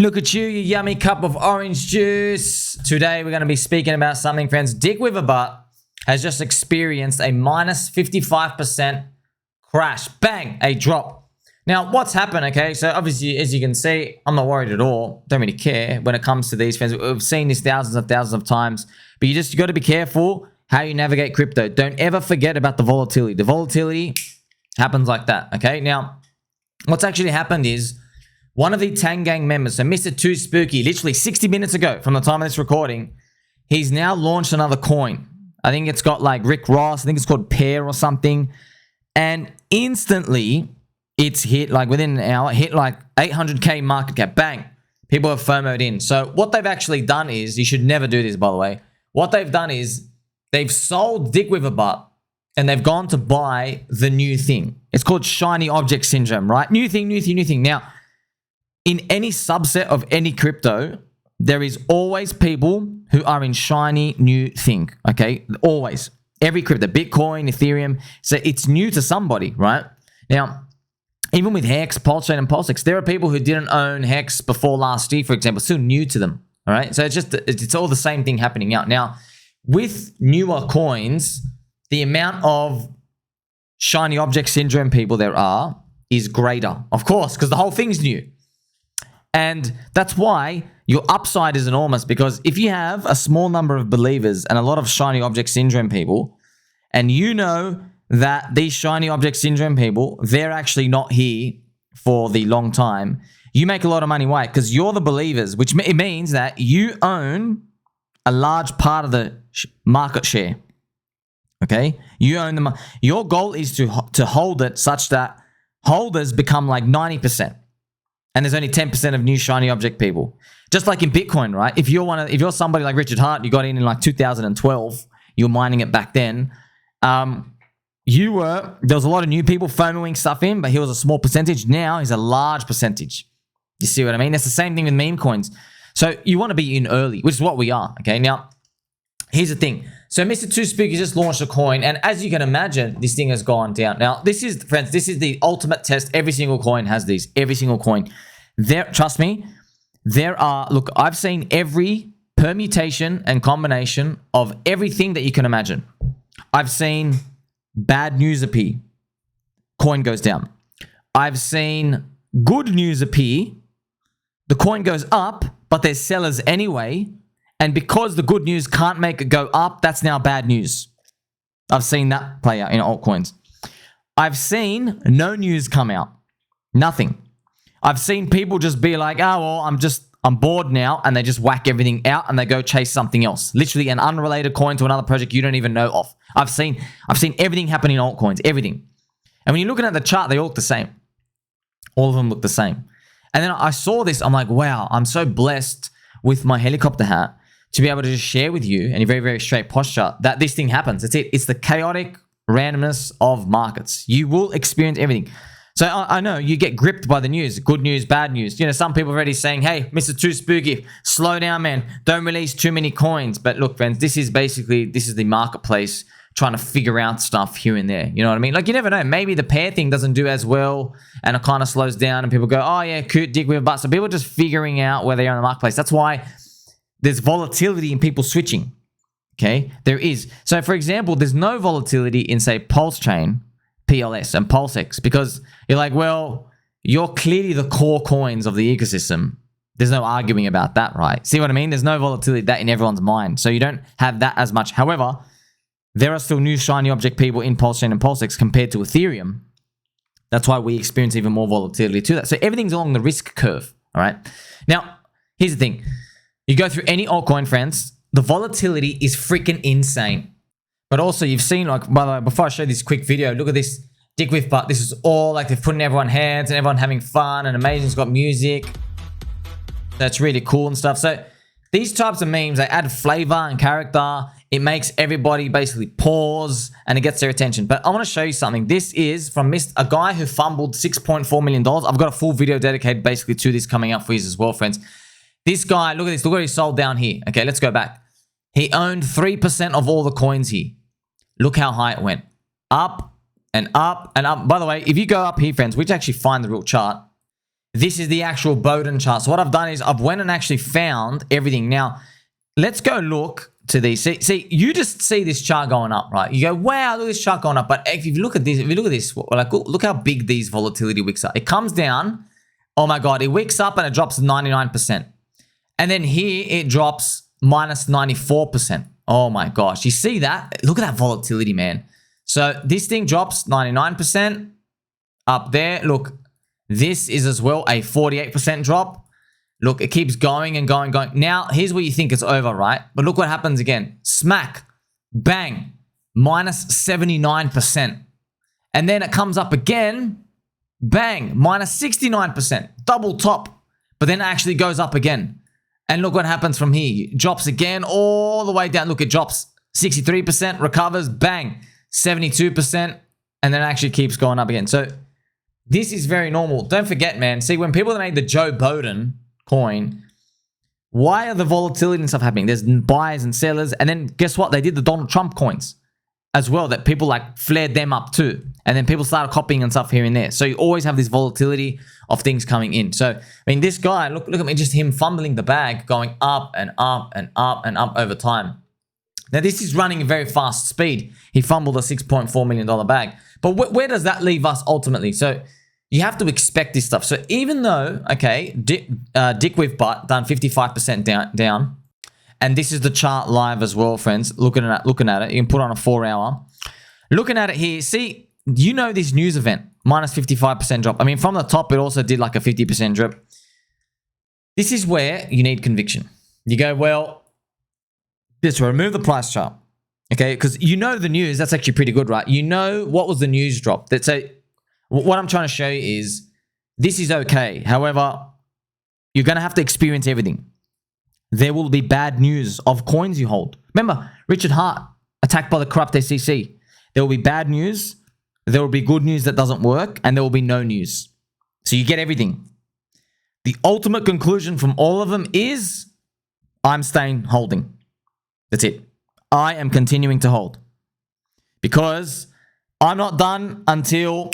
Look at you yummy cup of orange juice. Today we're going to be speaking about something, friends. DickWifButt has just experienced a minus 55% crash. Bang! A drop. Now, what's happened, okay? So obviously, as you can see, I'm not worried at all. Don't really care when it comes to these, friends. We've seen this thousands of times. But you got to be careful how you navigate crypto. Don't ever forget about the volatility. The volatility happens like that, okay? Now, what's actually happened is one of the Tang gang members, so Mr. Too Spooky, literally 60 minutes ago from the time of this recording, he's now launched another coin. I think it's got like Rick Ross. I think it's called Pear or something. And instantly, it's hit like within an hour, hit like 800K market cap. Bang. People have FOMO'd in. So what they've actually done is, you should never do this, by the way. What they've done is they've sold DickWifButt and they've gone to buy the new thing. It's called shiny object syndrome, right? New thing, new thing, new thing. Now, in any subset of any crypto, there is always people who are in shiny new thing, okay? Always. Every crypto, Bitcoin, Ethereum. So it's new to somebody, right? Now, even with eHEX, PulseChain, and PulseChain, there are people who didn't own eHEX before last year, for example, still new to them, all right? So it's all the same thing happening out. Now, with newer coins, the amount of shiny object syndrome people there are is greater, of course, because the whole thing's new. And that's why your upside is enormous, because if you have a small number of believers and a lot of shiny object syndrome people, and you know that these shiny object syndrome people, they're actually not here for the long time, you make a lot of money. Why? Because you're the believers, which it means that you own a large part of the market share. Okay? You own the your goal is to hold it such that holders become like 90%. And there's only 10% of new shiny object people. Just like in Bitcoin, right? If you're somebody like Richard Hart, you got in like 2012, you were mining it back then. There was a lot of new people FOMOing stuff in, but he was a small percentage. Now he's a large percentage. You see what I mean? That's the same thing with meme coins. So you want to be in early, which is what we are. Okay, now here's the thing. So Mr. Too Spooky just launched a coin, and as you can imagine, this thing has gone down. Now, this is, friends, this is the ultimate test. Every single coin has these. Every single coin. Trust me, there are, look, I've seen every permutation and combination of everything that you can imagine. I've seen bad news appear, coin goes down. I've seen good news appear, the coin goes up, but there's sellers anyway. And because the good news can't make it go up, that's now bad news. I've seen that play out in altcoins. I've seen no news come out. Nothing. I've seen people just be like, oh, well, I'm bored now. And they just whack everything out and they go chase something else. Literally an unrelated coin to another project you don't even know of. I've seen everything happen in altcoins. Everything. And when you're looking at the chart, they all look the same. All of them look the same. And then I saw this. I'm like, wow, I'm so blessed with my helicopter hat to be able to just share with you in a very, very straight posture that this thing happens. That's it. It's the chaotic randomness of markets. You will experience everything. So I know you get gripped by the news, good news, bad news. You know, some people are already saying, hey, Mr. Too Spooky, slow down, man. Don't release too many coins. But look, friends, this is the marketplace trying to figure out stuff here and there. You know what I mean? Like, you never know. Maybe the pair thing doesn't do as well and it kind of slows down and people go, oh, yeah, cute, DickWifButt. So people are just figuring out where they are in the marketplace. That's why there's volatility in people switching, okay? There is. So, for example, there's no volatility in, say, PulseChain, PLS, and PulseX because you're like, well, you're clearly the core coins of the ecosystem. There's no arguing about that, right? See what I mean? There's no volatility that in everyone's mind. So you don't have that as much. However, there are still new shiny object people in PulseChain and PulseX compared to Ethereum. That's why we experience even more volatility to that. So everything's along the risk curve, all right? Now, here's the thing. You go through any altcoin, friends, the volatility is freaking insane. But also, you've seen, like, by the way, before I show this quick video, look at this DickWifButt. This is all, like, they've put in everyone's hands and everyone having fun and amazing. It's got music. That's really cool and stuff. So these types of memes, they add flavor and character. It makes everybody basically pause and it gets their attention. But I want to show you something. This is from a guy who fumbled $6.4 million. I've got a full video dedicated basically to this coming up for you as well, friends. This guy, look at this. Look what he sold down here. Okay, let's go back. He owned 3% of all the coins here. Look how high it went. Up and up and up. By the way, if you go up here, friends, we actually find the real chart. This is the actual Bowden chart. So what I've done is I've went and actually found everything. Now, let's go look to these. See, you just see this chart going up, right? You go, wow, look at this chart going up. But if you look at this, like look how big these volatility wicks are. It comes down. Oh my God, it wicks up and it drops 99%. And then here it drops minus 94%. Oh my gosh, you see that? Look at that volatility, man. So this thing drops 99% up there. Look, this is as well a 48% drop. Look, it keeps going and going. Now, here's where you think it's over, right? But look what happens again. Smack, bang, minus 79%. And then it comes up again, bang, minus 69%. Double top, but then it actually goes up again. And look what happens from here. It drops again all the way down. Look, it drops 63%, recovers, bang, 72%, and then it actually keeps going up again. So this is very normal. Don't forget, man. See, when people made the Joe Bowden coin, why are the volatility and stuff happening? There's buyers and sellers. And then guess what? They did the Donald Trump coins as well, that people like flared them up too. And then people started copying and stuff here and there. So you always have this volatility of things coming in. So, I mean, this guy, look at me, just him fumbling the bag, going up and up and up and up over time. Now, this is running at very fast speed. He fumbled a $6.4 million bag. But where does that leave us ultimately? So you have to expect this stuff. So even though, okay, DickWifButt done 55% down, and this is the chart live as well, friends. Looking at it, you can put on a 4-hour. Looking at it here, see, you know this news event, minus 55% drop. I mean, from the top, it also did like a 50% drip. This is where you need conviction. You go, well, let's remove the price chart, okay? Because you know the news, that's actually pretty good, right? You know what was the news drop. That's what I'm trying to show you is this is okay. However, you're going to have to experience everything. There will be bad news of coins you hold. Remember, Richard Hart, attacked by the corrupt SEC. There will be bad news. There will be good news that doesn't work. And there will be no news. So you get everything. The ultimate conclusion from all of them is I'm staying holding. That's it. I am continuing to hold. Because I'm not done until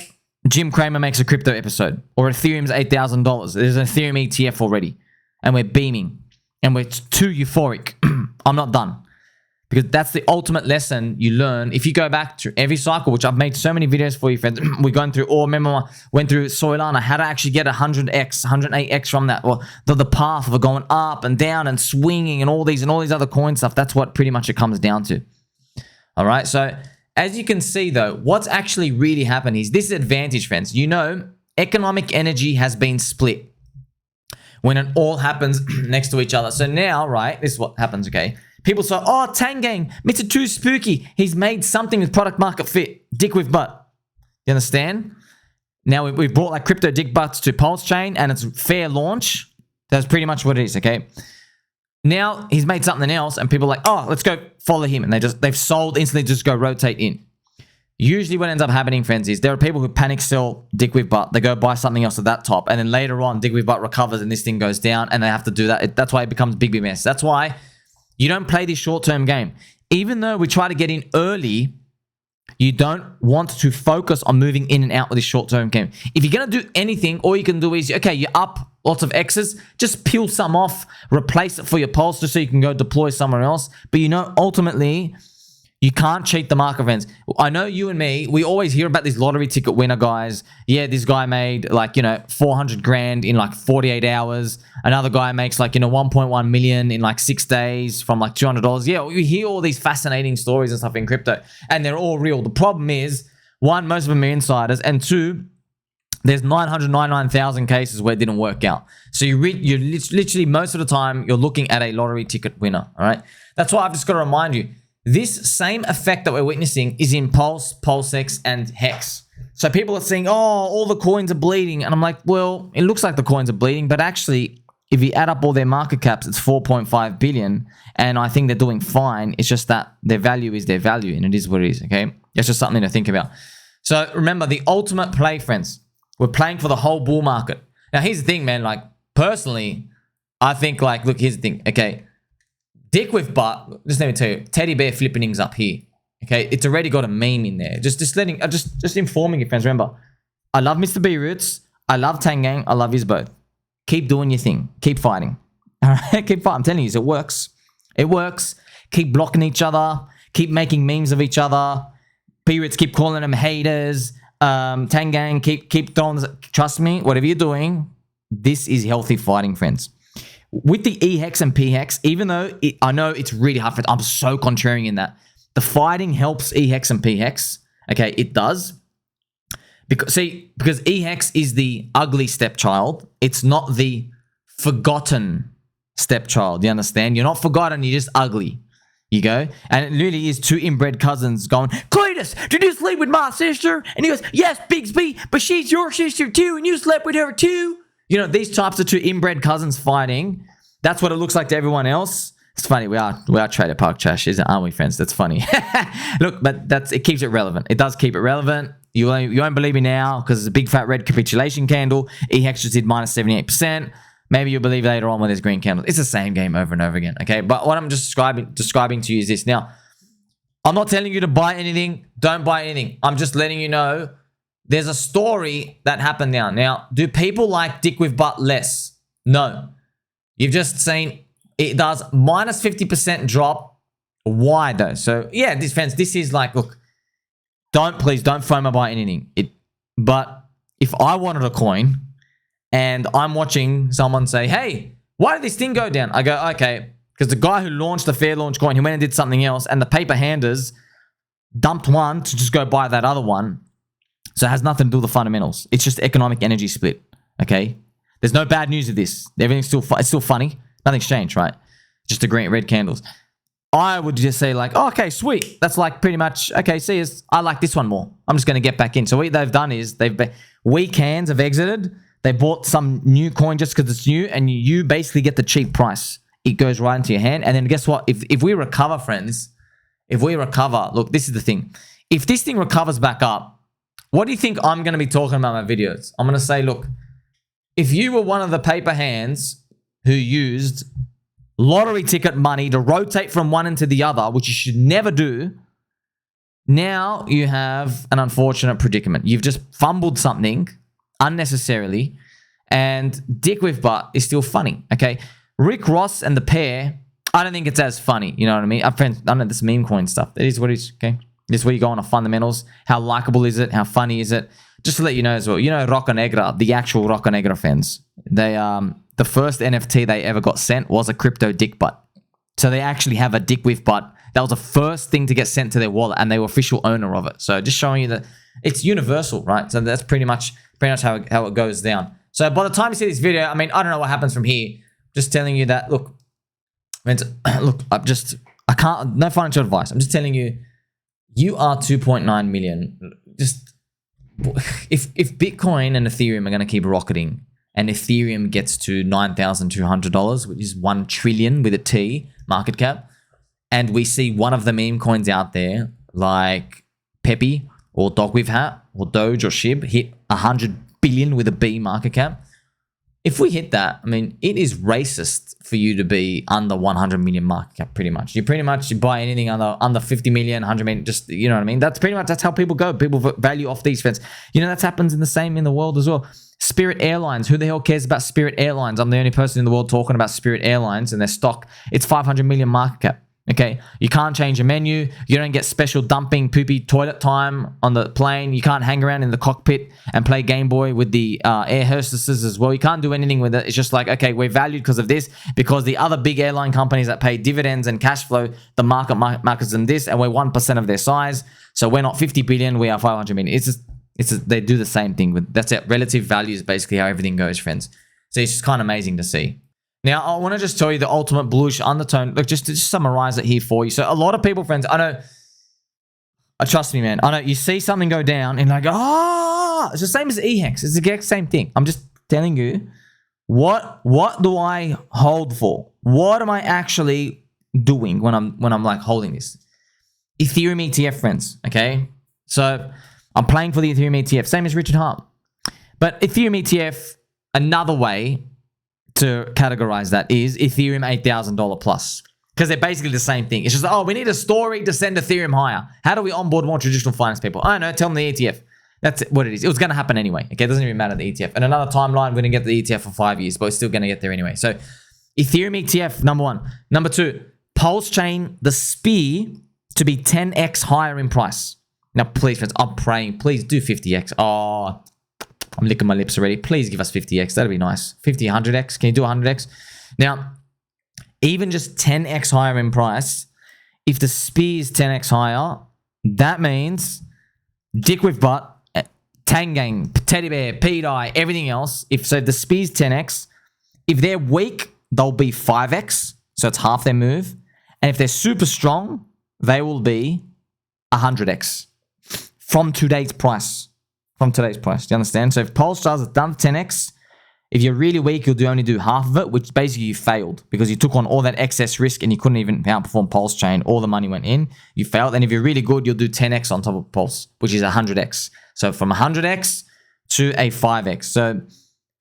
Jim Cramer makes a crypto episode. Or Ethereum's $8,000. There's an Ethereum ETF already. And we're beaming. And we're too euphoric. I'm not done. Because that's the ultimate lesson you learn. If you go back to every cycle, which I've made so many videos for you, friends. We're going through, remember, went through Solana, how to actually get 100x, 108x from that. Well, the path of going up and down and swinging and all these other coin stuff. That's what pretty much it comes down to. All right. So as you can see, though, what's actually really happened is this is advantage, friends. You know, economic energy has been split when it all happens next to each other. So now, right, this is what happens, okay? People say, oh, Tang Gang, Mr. Too Spooky. He's made something with product market fit. DickWifButt. You understand? Now, we've brought like crypto DickButts to PulseChain and it's fair launch. That's pretty much what it is, okay? Now, he's made something else and people are like, oh, let's go follow him. And they've sold, instantly just go rotate in. Usually what ends up happening, friends, is there are people who panic sell DickWifButt. They go buy something else at that top. And then later on, DickWifButt recovers and this thing goes down and they have to do that. That's why it becomes big mess. That's why you don't play this short-term game. Even though we try to get in early, you don't want to focus on moving in and out with this short-term game. If you're going to do anything, all you can do is, okay, you're up lots of X's, just peel some off, replace it for your pulse just so you can go deploy somewhere else. But you know, ultimately, you can't cheat the market, friends. I know you and me, we always hear about these lottery ticket winner guys. Yeah, this guy made like, 400 grand in like 48 hours. Another guy makes like, 1.1 million in like 6 days from like $200. Yeah, we hear all these fascinating stories and stuff in crypto and they're all real. The problem is, one, most of them are insiders, and two, there's 999,000 cases where it didn't work out. So you're literally most of the time, you're looking at a lottery ticket winner, all right? That's why I've just got to remind you, this same effect that we're witnessing is in Pulse, PulseX, and HEX. So people are saying, oh, all the coins are bleeding. And I'm like, well, it looks like the coins are bleeding. But actually, if you add up all their market caps, it's 4.5 billion. And I think they're doing fine. It's just that their value is their value. And it is what it is, okay? That's just something to think about. So remember, the ultimate play, friends. We're playing for the whole bull market. Now, here's the thing, man. Like, personally, I think, like, look, here's the thing, okay? DickWifButt, just let me tell you, teddy bear flipping's up here. Okay, it's already got a meme in there. Just informing you, friends. Remember, I love Mr. BRoots. I love Tang gang. I love yous both. Keep doing your thing. Keep fighting. All right? Keep fighting. I'm telling you, it works. It works. Keep blocking each other. Keep making memes of each other. BRoots, keep calling them haters. Tang gang, keep throwing. Trust me, whatever you're doing, this is healthy fighting, friends. With the eHEX and pHEX, even though I know it's really hard, I'm so contrarian in that. The fighting helps eHEX and pHEX. Okay, it does. Because eHEX is the ugly stepchild. It's not the forgotten stepchild. You understand? You're not forgotten, you're just ugly. You go. And it literally is two inbred cousins going, Cletus, did you sleep with my sister? And he goes, yes, Bigsby, but she's your sister too, and you slept with her too. You know, these types of two inbred cousins fighting. That's what it looks like to everyone else. It's funny. We are Trader Park Trash, aren't we, friends? That's funny. Look, but it keeps it relevant. It does keep it relevant. You won't believe me now because it's a big fat red capitulation candle. eHEX just did minus 78%. Maybe you'll believe later on when there's green candles. It's the same game over and over again, okay? But what I'm just describing to you is this. Now, I'm not telling you to buy anything. Don't buy anything. I'm just letting you know there's a story that happened now. Now, do people like DickWifButt less? No. You've just seen it does minus 50% drop. Why though? So, yeah, this is like, look, please don't FOMO buy anything. But if I wanted a coin, and I'm watching someone say, hey, why did this thing go down? I go, okay, because the guy who launched the fair launch coin, he went and did something else, and the paper handers dumped one to just go buy that other one. So it has nothing to do with the fundamentals. It's just economic energy split, okay? There's no bad news of this. Everything's it's still funny. Nothing's changed, right? Just the green, red candles. I would just say like, oh, okay, sweet. That's like pretty much, okay, see, I like this one more. I'm just going to get back in. So what they've done is weak hands have exited. They bought some new coin just because it's new, and you basically get the cheap price. It goes right into your hand. And then guess what? If we recover, friends, look, this is the thing. If this thing recovers back up, what do you think I'm going to be talking about in my videos? I'm going to say, look, if you were one of the paper hands who used lottery ticket money to rotate from one into the other, which you should never do, now you have an unfortunate predicament. You've just fumbled something unnecessarily, and DickWifButt is still funny, okay? Rick Ross and the pair, I don't think it's as funny, you know what I mean? Friends, I know this meme coin stuff. That is what it is, okay? This is where you go on the fundamentals. How likable is it? How funny is it? Just to let you know as well, you know Rocca Negra, the actual Rocca Negra fans, they the first NFT they ever got sent was a crypto DickButt. So they actually have a DickWifButt. That was the first thing to get sent to their wallet, and they were official owner of it. So just showing you that it's universal, right? So that's pretty much how it goes down. So by the time you see this video, I mean, I don't know what happens from here. Just telling you that, look, look, I can't, no financial advice. I'm just telling you, you are 2.9 million. Just, if Bitcoin and Ethereum are going to keep rocketing, and Ethereum gets to $9,200, which is 1 trillion with a T market cap, and we see one of the meme coins out there, like Pepe, or DogWifHat, or Doge, or SHIB, hit 100 billion with a B market cap. If we hit that, I mean, it is racist for you to be under 100 million market cap, pretty much. You buy anything under 50 million, 100 million, just, you know what I mean? That's how people go. People value off these fans. You know, that happens in the world as well. Spirit Airlines. Who the hell cares about Spirit Airlines? I'm the only person in the world talking about Spirit Airlines and their stock. It's 500 million market cap. Okay, you can't change a menu. You don't get special dumping poopy toilet time on the plane. You can't hang around in the cockpit and play Game Boy with the air hostesses as well. You can't do anything with it. It's just like, okay, we're valued because of this, because the other big airline companies that pay dividends and cash flow, the markets them this, and we're 1% of their size. So we're not 50 billion, we are 500 million. They do the same thing. That's it. Relative value is basically how everything goes, friends. So it's just kind of amazing to see. Now, I want to just tell you the ultimate bullish undertone. Look, just to summarize it here for you. So a lot of people, friends, I know, trust me, man. I know you see something go down and like, it's the same as eHEX. It's the exact same thing. I'm just telling you, what do I hold for? What am I actually doing when I'm like holding this? Ethereum ETF, friends, okay? So I'm playing for the Ethereum ETF, same as Richard Hart. But Ethereum ETF, another way to categorize that is Ethereum $8,000 plus, because they're basically the same thing. It's just, we need a story to send Ethereum higher. How do we onboard more traditional finance people? I don't know, tell them the ETF. That's what it is. It was going to happen anyway. Okay, it doesn't even matter the ETF. And another timeline, we're going to get the ETF for 5 years, but we're still going to get there anyway. So Ethereum ETF, number one. Number two, PulseChain, the SPI to be 10x higher in price. Now, please, friends, I'm praying. Please do 50x. Oh, I'm licking my lips already. Please give us 50x. That'd be nice. 50, 100x. Can you do 100x? Now, even just 10x higher in price, if the SPI is 10x higher, that means DickWifButt, Tang, Teddy Bear, pHEX, everything else, if the SPI is 10x, if they're weak, they'll be 5x. So it's half their move. And if they're super strong, they will be 100x from today's price. From today's price. Do you understand? So if Polestars has done 10x, if you're really weak, you'll only do half of it, which basically you failed because you took on all that excess risk and you couldn't even outperform PulseChain. All the money went in. You failed. And if you're really good, you'll do 10x on top of Pulse, which is 100x. So from 100x to a 5x. So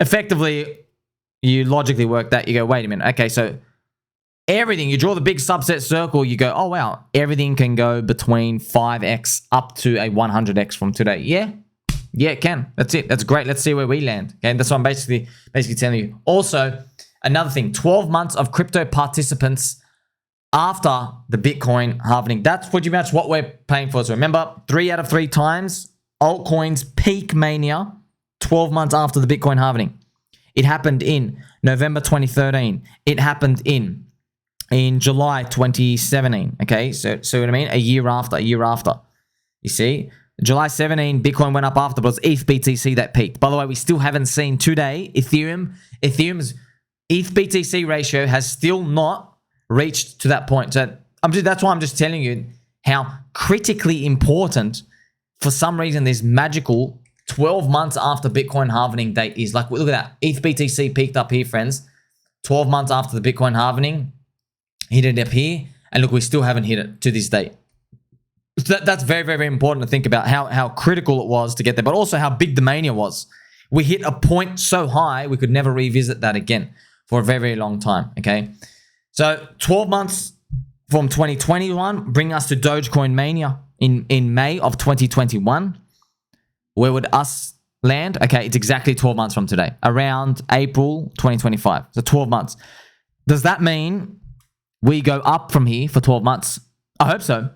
effectively, you logically work that. You go, wait a minute. Okay, so everything, you draw the big subset circle, you go, oh, wow, everything can go between 5x up to a 100x from today. Yeah. Yeah, it can. That's it. That's great. Let's see where we land. Okay, that's what I'm basically telling you. Also, another thing, 12 months of crypto participants after the Bitcoin halvening. That's pretty much what we're paying for. So remember, 3 out of 3 times, altcoins peak mania, 12 months after the Bitcoin halvening. It happened in November 2013. It happened in July 2017. Okay, so what I mean? A year after. You see? July 17, Bitcoin went up after, but it was ETH BTC that peaked. By the way, we still haven't seen today, Ethereum's ETH BTC ratio has still not reached to that point. So that's why I'm just telling you how critically important, for some reason, this magical 12 months after Bitcoin halvening date is. Like, look at that. ETH BTC peaked up here, friends. 12 months after the Bitcoin halvening, hit it up here. And look, we still haven't hit it to this date. So that's very, very, very important to think about how critical it was to get there, but also how big the mania was. We hit a point so high, we could never revisit that again for a very, very long time, okay? So 12 months from 2021 bring us to Dogecoin mania in May of 2021. Where would us land? Okay, it's exactly 12 months from today, around April 2025. So 12 months. Does that mean we go up from here for 12 months? I hope so.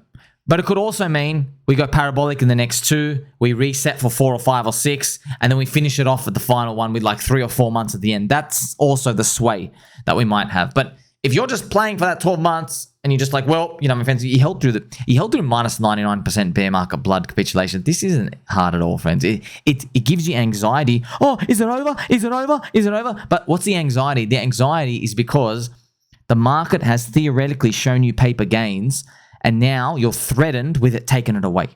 But it could also mean we go parabolic in the next 2, we reset for 4 or 5 or 6, and then we finish it off at the final one with like 3 or 4 months at the end. That's also the sway that we might have. But if you're just playing for that 12 months and you're just like, well, you know, my friends, you held through minus 99% bear market blood capitulation. This isn't hard at all, friends. It gives you anxiety. Oh, is it over? Is it over? Is it over? But what's the anxiety? The anxiety is because the market has theoretically shown you paper gains, and now you're threatened with it taking it away.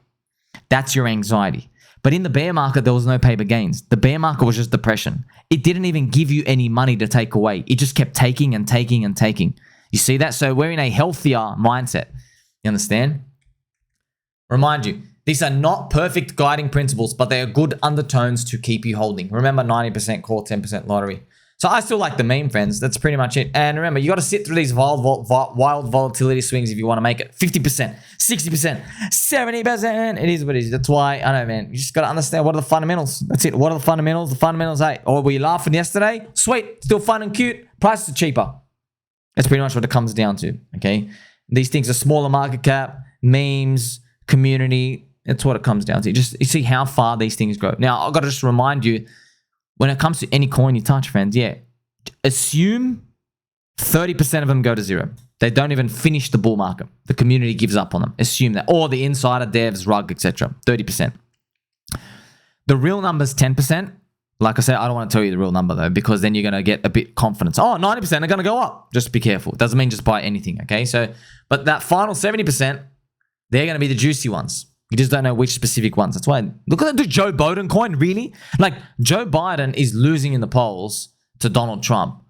That's your anxiety. But in the bear market, there was no paper gains. The bear market was just depression. It didn't even give you any money to take away. It just kept taking and taking and taking. You see that? So we're in a healthier mindset. You understand? Remind you, these are not perfect guiding principles, but they are good undertones to keep you holding. Remember, 90% call, 10% lottery. So I still like the meme, friends. That's pretty much it. And remember, you got to sit through these wild volatility swings if you want to make it 50%, 60%, 70%. It is what it is. That's why, I know, man. You just got to understand what are the fundamentals. That's it. What are the fundamentals? The fundamentals, hey, oh, were you laughing yesterday? Sweet. Still fun and cute. Prices are cheaper. That's pretty much what it comes down to, okay? These things are smaller market cap, memes, community. That's what it comes down to. You see how far these things go. Now, I've got to just remind you, when it comes to any coin you touch, friends, yeah, assume 30% of them go to zero. They don't even finish the bull market. The community gives up on them. Assume that. Or the insider, devs, rug, etc. 30%. The real number is 10%. Like I said, I don't want to tell you the real number, though, because then you're going to get a bit confidence. Oh, 90% are going to go up. Just be careful. It doesn't mean just buy anything, okay? So, but that final 70%, they're going to be the juicy ones. You just don't know which specific ones. That's why, look at the Joe Biden coin, really? Like, Joe Biden is losing in the polls to Donald Trump.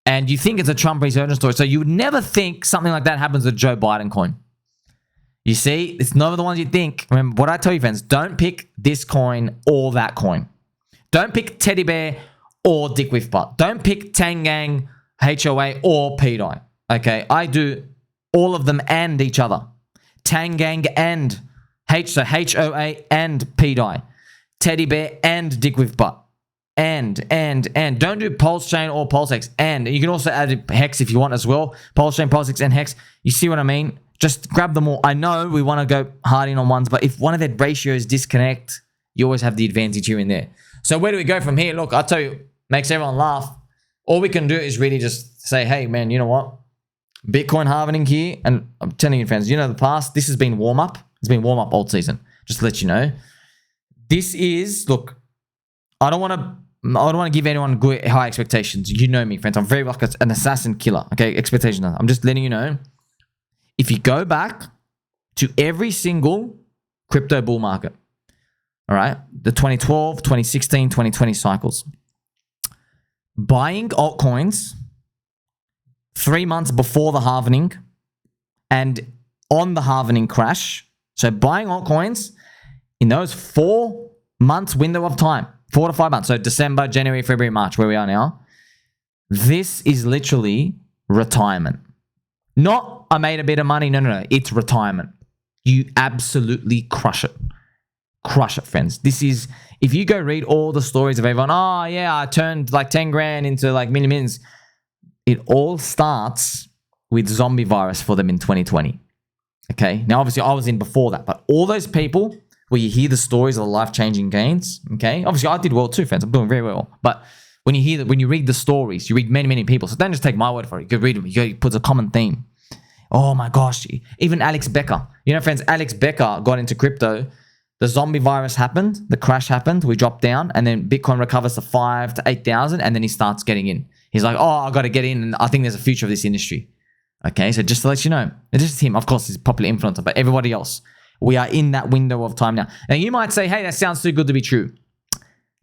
And you think it's a Trump resurgence story. So you would never think something like that happens with Joe Biden coin. You see, it's none of the ones you think. Remember what I tell you, friends, don't pick this coin or that coin. Don't pick Teddy Bear or DickWifButt. Don't pick Tang, HOA or pHEX. Okay, I do all of them and each other. Tang and so HOA and pHEX. Teddy Bear, and DickWifButt. And don't do PulseChain or PulseChain. And you can also add HEX if you want as well. PulseChain, PulseChain, and HEX. You see what I mean? Just grab them all. I know we want to go hard in on ones, but if one of their ratios disconnect, you always have the advantage here and there. So where do we go from here? Look, I'll tell you, makes everyone laugh. All we can do is really just say, hey, man, you know what? Bitcoin halvening here. And I'm telling you, friends, you know the past, this has been warm-up. It's been warm-up alt season. Just to let you know. This is, look, I don't want to give anyone good high expectations. You know me, friends. I'm very like an assassin killer. Okay, expectations. I'm just letting you know. If you go back to every single crypto bull market, all right, the 2012, 2016, 2020 cycles, buying altcoins 3 months before the halvening and on the halvening crash. So buying altcoins in those 4 months window of time, 4 to 5 months. So December, January, February, March, where we are now. This is literally retirement. Not I made a bit of money. No. It's retirement. You absolutely crush it. Crush it, friends. This is, if you go read all the stories of everyone, oh yeah, I turned like 10 grand into like millions. It all starts with zombie virus for them in 2020. Okay. Now, obviously I was in before that, but all those people where you hear the stories of the life-changing gains, okay? Obviously, I did well too, friends. I'm doing very well. But when you read the stories, you read many people. So don't just take my word for it. You could read them. You put a common theme. Oh my gosh. Even Alex Becker. You know, friends, Alex Becker got into crypto. The zombie virus happened. The crash happened. We dropped down. And then Bitcoin recovers to 5,000 to 8,000. And then he starts getting in. He's like, oh, I got to get in. And I think there's a future of this industry. Okay, so just to let you know. It's just him. Of course, he's a popular influencer. But everybody else. We are in that window of time now. And you might say, hey, that sounds too good to be true.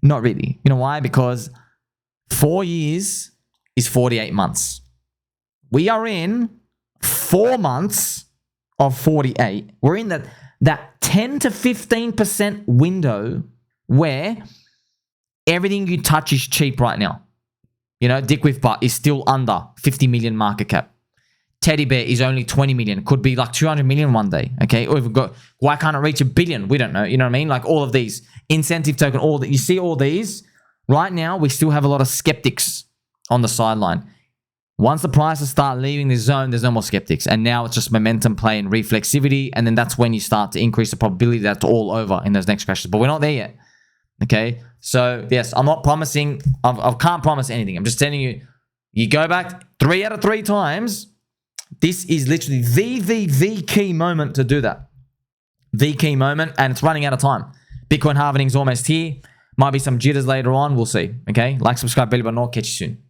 Not really. You know why? Because 4 years is 48 months. We are in 4 months of 48. We're in that 10 to 15% window where everything you touch is cheap right now. You know, DickWifButt is still under 50 million market cap. Teddy Bear is only 20 million. Could be like 200 million one day. Okay. Or we've got, why can't it reach $1 billion? We don't know. You know what I mean? Like all of these incentive token, all that you see, all these right now, we still have a lot of skeptics on the sideline. Once the prices start leaving this zone, there's no more skeptics. And now it's just momentum play and reflexivity. And then that's when you start to increase the probability that's all over in those next crashes. But we're not there yet. Okay. So yes, I'm not promising. I can't promise anything. I'm just telling you, you go back 3 out of 3 times. This is literally the key moment to do that. The key moment, and it's running out of time. Bitcoin halvening is almost here. Might be some jitters later on. We'll see. Okay? Like, subscribe, belly button, or catch you soon.